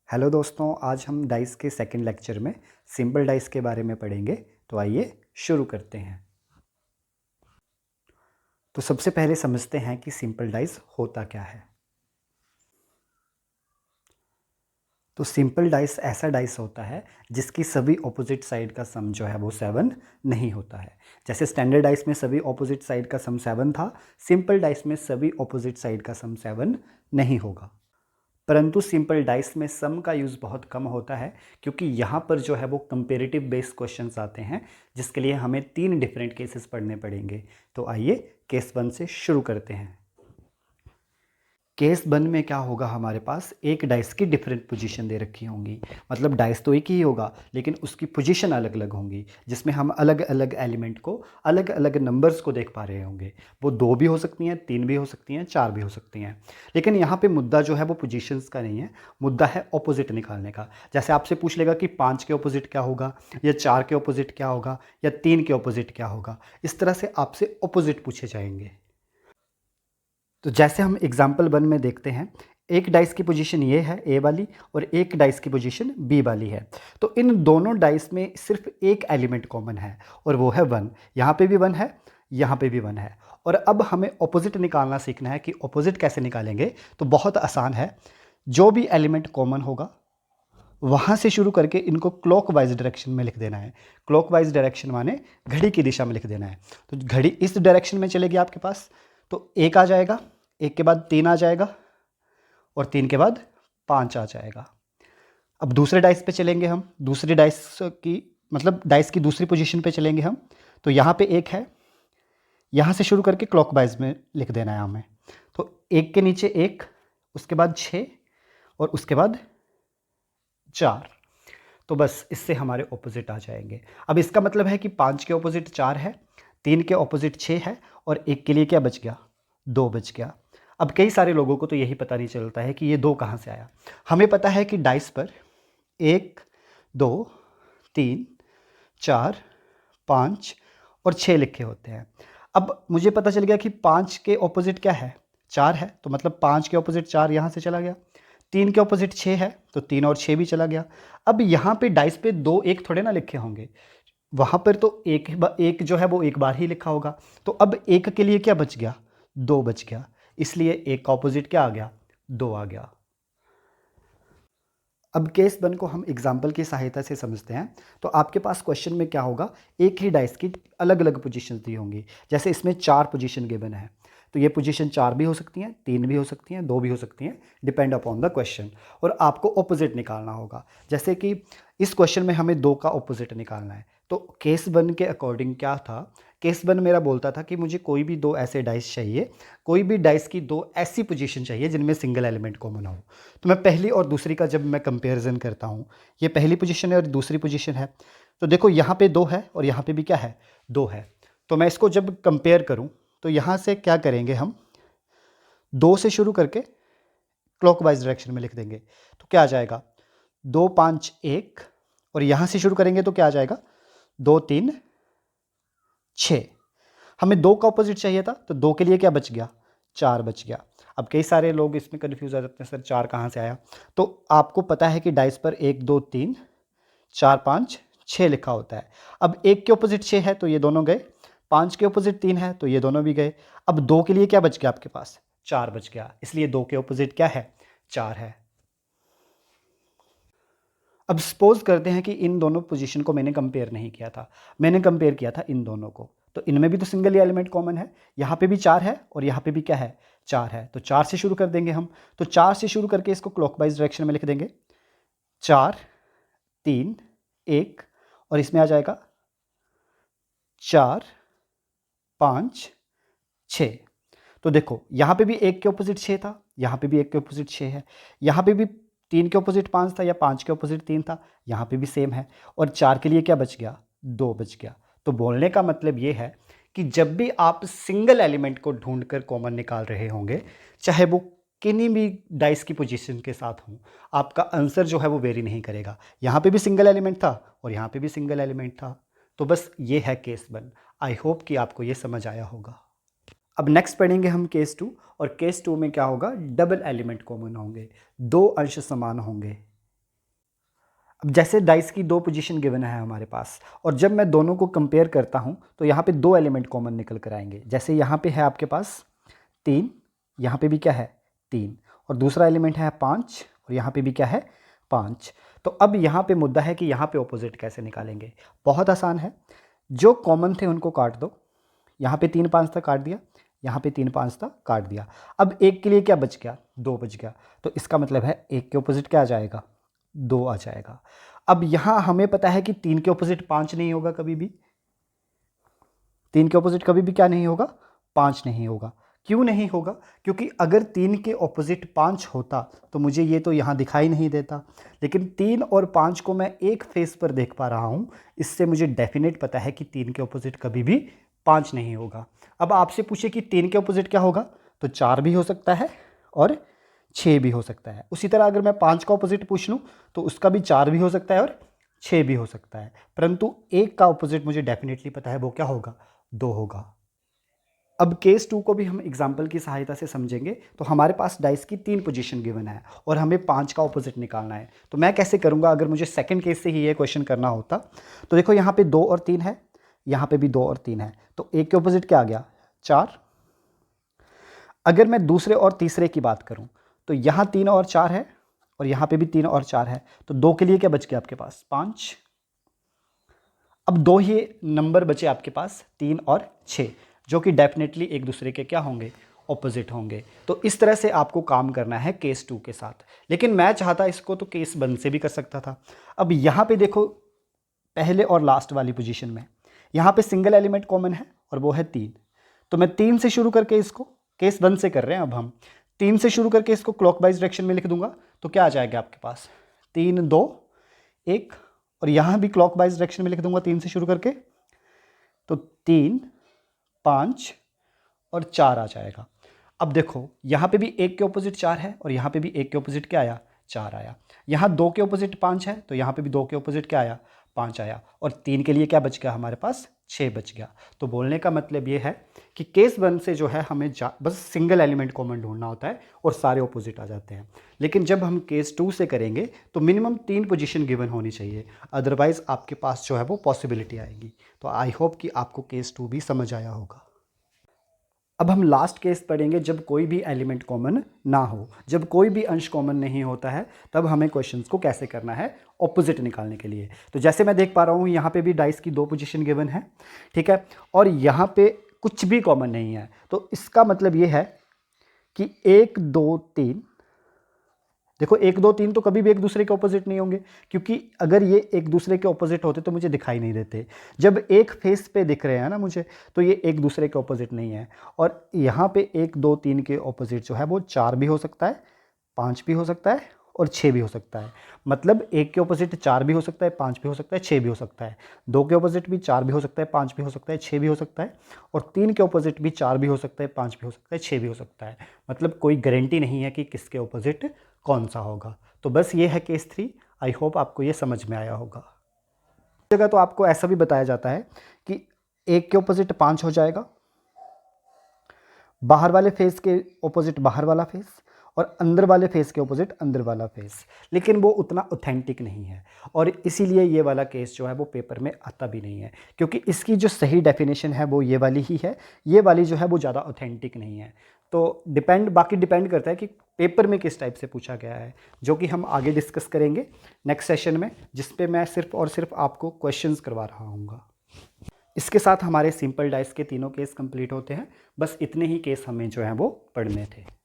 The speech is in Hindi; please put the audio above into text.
हेलो दोस्तों, आज हम डाइस के सेकंड लेक्चर में सिंपल डाइस के बारे में पढ़ेंगे। तो आइए शुरू करते हैं। तो सबसे पहले समझते हैं कि सिंपल डाइस होता क्या है। तो सिंपल डाइस ऐसा डाइस होता है जिसकी सभी ऑपोजिट साइड का सम जो है वो 7 नहीं होता है। जैसे स्टैंडर्ड डाइस में सभी ऑपोजिट साइड का सम 7 था, सिंपल डाइस में सभी ऑपोजिट साइड का सम 7 नहीं होगा। परंतु सिंपल डाइस में सम का यूज़ बहुत कम होता है, क्योंकि यहाँ पर जो है वो कंपेरेटिव बेस्ड क्वेश्चंस आते हैं, जिसके लिए हमें 3 डिफरेंट केसेस पढ़ने पड़ेंगे। तो आइए केस 1 से शुरू करते हैं। केस 1 में क्या होगा, हमारे पास एक डाइस की डिफरेंट पोजीशन दे रखी होंगी। मतलब डाइस तो एक ही होगा, लेकिन उसकी पोजीशन अलग अलग होंगी, जिसमें हम अलग अलग एलिमेंट को, अलग अलग नंबर्स को देख पा रहे होंगे। वो 2 भी हो सकती हैं, 3 भी हो सकती हैं, 4 भी हो सकती हैं। लेकिन यहाँ पे मुद्दा जो है वो पोजीशंस का नहीं है, मुद्दा है ऑपोजिट निकालने का। जैसे आपसे पूछ लेगा कि 5 के ऑपोजिट क्या होगा, या 4 के ऑपोजिट क्या होगा, या 3 के ऑपोजिट क्या होगा। इस तरह से आपसे ऑपोजिट पूछे जाएंगे। तो जैसे हम एग्जाम्पल 1 में देखते हैं, एक डाइस की पोजीशन ये है ए वाली, और एक डाइस की पोजीशन बी वाली है। तो इन दोनों डाइस में सिर्फ एक एलिमेंट कॉमन है, और वो है 1। यहाँ पे भी 1 है, यहाँ पे भी 1 है। और अब हमें ऑपोजिट निकालना सीखना है कि ऑपोजिट कैसे निकालेंगे। तो बहुत आसान है, जो भी एलिमेंट कॉमन होगा वहाँ से शुरू करके इनको क्लॉकवाइज डायरेक्शन में लिख देना है। क्लॉकवाइज डायरेक्शन माने घड़ी की दिशा में लिख देना है। तो घड़ी इस डायरेक्शन में चलेगी आपके पास, तो 1 आ जाएगा, 1 के बाद 3 आ जाएगा, और 3 के बाद 5 आ जाएगा। अब दूसरे डाइस पे चलेंगे हम, दूसरी डाइस की मतलब डाइस की दूसरी पोजीशन पे चलेंगे हम। तो यहाँ पे 1 है, यहाँ से शुरू करके क्लॉकवाइज में लिख देना है हमें। तो 1 के नीचे 1, उसके बाद 6, और उसके बाद 4। तो बस इससे हमारे ऑपोजिट आ जाएंगे। अब इसका मतलब है कि 5 के ऑपोजिट 4 है, 3 के ऑपोजिट 6 है, और 1 के लिए क्या बच गया, 2 बच गया। अब कई सारे लोगों को तो यही पता नहीं चलता है कि ये 2 कहाँ से आया। हमें पता है कि डाइस पर 1, 2, 3, 4, 5 और 6 लिखे होते हैं। अब मुझे पता चल गया कि 5 के ऑपोजिट क्या है, 4 है, तो मतलब 5 के ऑपोजिट 4 यहाँ से चला गया। 3 के ऑपोजिट 6 है, तो 3 और 6 भी चला गया। अब यहाँ पे डाइस पे 2 1 थोड़े ना लिखे होंगे, वहाँ पर तो एक जो है वो एक बार ही लिखा होगा। तो अब 1 के लिए क्या बच गया, 2 बच गया। इसलिए 1 का ऑपोजिट क्या आ गया, 2 आ गया। अब केस 1 को हम एग्जाम्पल की सहायता से समझते हैं। तो आपके पास क्वेश्चन में क्या होगा, एक ही डाइस की अलग अलग पोजीशन दी होंगी। जैसे इसमें 4 पोजीशन गिवन है, तो ये पोजीशन 4 भी हो सकती हैं, 3 भी हो सकती हैं, 2 भी हो सकती हैं, डिपेंड अपॉन द क्वेश्चन। और आपको ऑपोजिट निकालना होगा। जैसे कि इस क्वेश्चन में हमें 2 का ऑपोजिट निकालना है। तो केस 1 के अकॉर्डिंग क्या था, केस 1 मेरा बोलता था कि मुझे कोई भी 2 ऐसे डाइस चाहिए, कोई भी डाइस की 2 ऐसी पोजीशन चाहिए जिनमें सिंगल एलिमेंट कॉमन हो। तो मैं पहली और दूसरी का जब मैं कंपैरिजन करता हूँ, ये पहली पोजीशन है और दूसरी पोजीशन है। तो देखो यहाँ पे 2 है और यहाँ पे भी क्या है, 2 है। तो मैं इसको जब कंपेयर करूँ, तो यहाँ से क्या करेंगे हम, 2 से शुरू करके क्लॉकवाइज डायरेक्शन में लिख देंगे। तो क्या आ जाएगा, 2 5 1, और यहाँ से शुरू करेंगे तो क्या आ जाएगा, 2 3 6। हमें 2 का ऑपोजिट चाहिए था, तो 2 के लिए क्या बच गया, 4 बच गया। अब कई सारे लोग इसमें कन्फ्यूज आ जाते हैं, सर 4 कहाँ से आया। तो आपको पता है कि डाइस पर 1 2 3 4 5 6 लिखा होता है। अब 1 के ऑपोजिट 6 है, तो ये दोनों गए। 5 के ऑपोजिट 3 है, तो ये दोनों भी गए। अब 2 के लिए क्या बच गया आपके पास, 4 बच गया। इसलिए 2 के ऑपोजिट क्या है, 4 है। अब सपोज करते हैं कि इन दोनों पोजीशन को मैंने कंपेयर नहीं किया था, मैंने कंपेयर किया था इन दोनों को। तो इनमें भी तो सिंगल ही एलिमेंट कॉमन है, यहाँ पे भी 4 है और यहाँ पे भी क्या है, 4 है। तो 4 से शुरू कर देंगे हम। तो 4 से शुरू करके इसको क्लॉकवाइज डायरेक्शन में लिख देंगे, 4 3 1, और इसमें आ जाएगा 4 5 6। तो देखो यहाँ पे भी 1 के ऑपोजिट 6 था, यहाँ पे भी 1 के ऑपोजिट 6 है, यहाँ पे भी 3 के ऑपोजिट 5 था या 5 के ऑपोजिट 3 था, यहाँ पे भी सेम है। और 4 के लिए क्या बच गया, 2 बच गया। तो बोलने का मतलब ये है कि जब भी आप सिंगल एलिमेंट को ढूंढकर कॉमन निकाल रहे होंगे, चाहे वो किन्हीं भी डाइस की पोजीशन के साथ हों, आपका आंसर जो है वो वेरी नहीं करेगा। यहाँ पे भी सिंगल एलिमेंट था और यहाँ पे भी सिंगल एलिमेंट था। तो बस ये है केस 1। आई होप कि आपको ये समझ आया होगा। अब नेक्स्ट पढ़ेंगे हम केस 2, और केस 2 में क्या होगा, डबल एलिमेंट कॉमन होंगे, 2 अंश समान होंगे। अब जैसे डाइस की दो पोजीशन गिवन है हमारे पास, और जब मैं दोनों को कंपेयर करता हूँ तो यहाँ पे दो एलिमेंट कॉमन निकल कर आएंगे। जैसे यहाँ पे है आपके पास 3, यहाँ पे भी क्या है 3, और दूसरा एलिमेंट है 5, और यहाँ पे भी क्या है 5। तो अब यहाँ पे मुद्दा है कि यहाँ पे ऑपोजिट कैसे निकालेंगे। बहुत आसान है, जो कॉमन थे उनको काट दो। यहाँ पे 3 5 तक काट दिया, यहाँ पे 3 5 तक काट दिया। अब एक के लिए क्या बच गया, 2 बच गया। तो इसका मतलब है एक के ऑपोजिट क्या आ जाएगा, 2 आ जाएगा। अब यहाँ हमें पता है कि 3 के ऑपोजिट 5 नहीं होगा कभी भी। 3 के ऑपोजिट कभी भी क्या नहीं होगा, 5 नहीं होगा। क्यों नहीं होगा, क्योंकि अगर 3 के ऑपोजिट 5 होता तो मुझे ये तो यहाँ दिखाई नहीं देता, लेकिन 3 और 5 को मैं एक फेस पर देख पा रहा हूँ। इससे मुझे डेफिनेट पता है कि 3 के ऑपोजिट कभी भी 5 नहीं होगा। अब आपसे पूछे कि 3 के ऑपोजिट क्या होगा, तो 4 भी हो सकता है और 6 भी हो सकता है। उसी तरह अगर मैं 5 का ऑपोजिट पूछ लूँ तो उसका भी 4 भी हो सकता है और 6 भी हो सकता है, परंतु एक का ऑपोजिट मुझे डेफिनेटली पता है, वो क्या होगा, 2 होगा। अब केस 2 को भी हम एग्जाम्पल की सहायता से समझेंगे। तो हमारे पास डाइस की 3 पोजीशन गिवन है और हमें 5 का ऑपोजिट निकालना है। तो मैं कैसे करूँगा, अगर मुझे सेकंड केस से ही ये क्वेश्चन करना होता। तो देखो यहाँ पे 2 और 3 है, यहाँ पे भी 2 और 3 है, तो एक के ऑपोजिट क्या आ गया, 4। अगर मैं दूसरे और तीसरे की बात करूँ तो यहाँ 3 और 4 है और यहाँ पे भी 3 और 4 है, तो 2 के लिए क्या बच गया आपके पास, 5। अब 2 ही नंबर बचे आपके पास, 3 और 6, जो कि डेफिनेटली एक दूसरे के क्या होंगे, ऑपोजिट होंगे। तो इस तरह से आपको काम करना है केस 2 के साथ। लेकिन मैं चाहता इसको तो केस 1 से भी कर सकता था। अब यहाँ पे देखो, पहले और लास्ट वाली पोजीशन में यहाँ पे सिंगल एलिमेंट कॉमन है और वो है 3। तो मैं 3 से शुरू करके इसको, केस 1 से कर रहे हैं अब हम, 3 से शुरू करके इसको क्लॉकवाइज डायरेक्शन में लिख दूंगा। तो क्या आ जाएगा आपके पास, 3 2 1, और यहाँ भी क्लॉकवाइज डायरेक्शन में लिख दूंगा 3 से शुरू करके, तो 3 5 और 4 आ जाएगा। अब देखो यहाँ पे भी एक के ऑपोजिट 4 है और यहाँ पे भी एक के ऑपोजिट क्या आया, 4 आया। यहाँ 2 के ऑपोजिट 5 है तो यहाँ पे भी 2 के ऑपोजिट क्या आया, 5 आया। और 3 के लिए क्या बच गया हमारे पास, 6 बच गया। तो बोलने का मतलब ये है कि केस 1 से जो है हमें बस सिंगल एलिमेंट कॉमन ढूंढना होता है और सारे ऑपोजिट आ जाते हैं। लेकिन जब हम केस 2 से करेंगे तो मिनिमम 3 पोजीशन गिवन होनी चाहिए, अदरवाइज आपके पास जो है वो पॉसिबिलिटी आएगी। तो आई होप कि आपको केस 2 भी समझ आया होगा। अब हम लास्ट केस पढ़ेंगे जब कोई भी एलिमेंट कॉमन ना हो, जब कोई भी अंश कॉमन नहीं होता है, तब हमें क्वेश्चंस को कैसे करना है ऑपोजिट निकालने के लिए। तो जैसे मैं देख पा रहा हूँ यहाँ पे भी डाइस की 2 पोजीशन गिवन है, ठीक है, और यहाँ पे कुछ भी कॉमन नहीं है। तो इसका मतलब ये है कि 1 2 3, देखो 1 2 3 तो कभी भी एक दूसरे के ऑपोजिट नहीं होंगे, क्योंकि अगर ये एक दूसरे के ऑपोजिट होते तो मुझे दिखाई नहीं देते। जब एक फेस पे दिख रहे हैं ना मुझे, तो ये एक दूसरे के ऑपोजिट नहीं है। और यहाँ पे 1 2 3 के ऑपोजिट जो है वो 4 भी हो सकता है, 5 भी हो सकता है और 6 भी हो सकता है। मतलब 1 के ऑपोजिट 4 भी हो सकता है, 5 भी हो सकता है, 6 भी हो सकता है। 2 के ऑपोजिट भी 4 भी हो सकता है, 5 भी हो सकता है, 6 भी हो सकता है। और 3 के ऑपोजिट भी 4 भी हो सकता है, 5 भी हो सकता है, 6 भी हो सकता है। मतलब कोई गारंटी नहीं है कि किसके ऑपोजिट कौन सा होगा। तो बस ये है केस 3। आई होप आपको ये समझ में आया होगा। जगह तो आपको ऐसा भी बताया जाता है कि 1 के ऑपोजिट 5 हो जाएगा, बाहर वाले फेस के ऑपोजिट बाहर वाला फेस, और अंदर वाले फेस के ऑपोजिट अंदर वाला फेस। लेकिन वो उतना ऑथेंटिक नहीं है और इसीलिए ये वाला केस जो है वो पेपर में आता भी नहीं है, क्योंकि इसकी जो सही डेफिनेशन है वो ये वाली ही है। ये वाली जो है वो ज़्यादा ऑथेंटिक नहीं है। तो बाकी डिपेंड करता है कि पेपर में किस टाइप से पूछा गया है, जो कि हम आगे डिस्कस करेंगे नेक्स्ट सेशन में, जिस पे मैं सिर्फ और सिर्फ आपको क्वेश्चंस करवा रहा हूँगा। इसके साथ हमारे सिंपल डाइस के तीनों केस कंप्लीट होते हैं। बस इतने ही केस हमें जो हैं वो पढ़ने थे।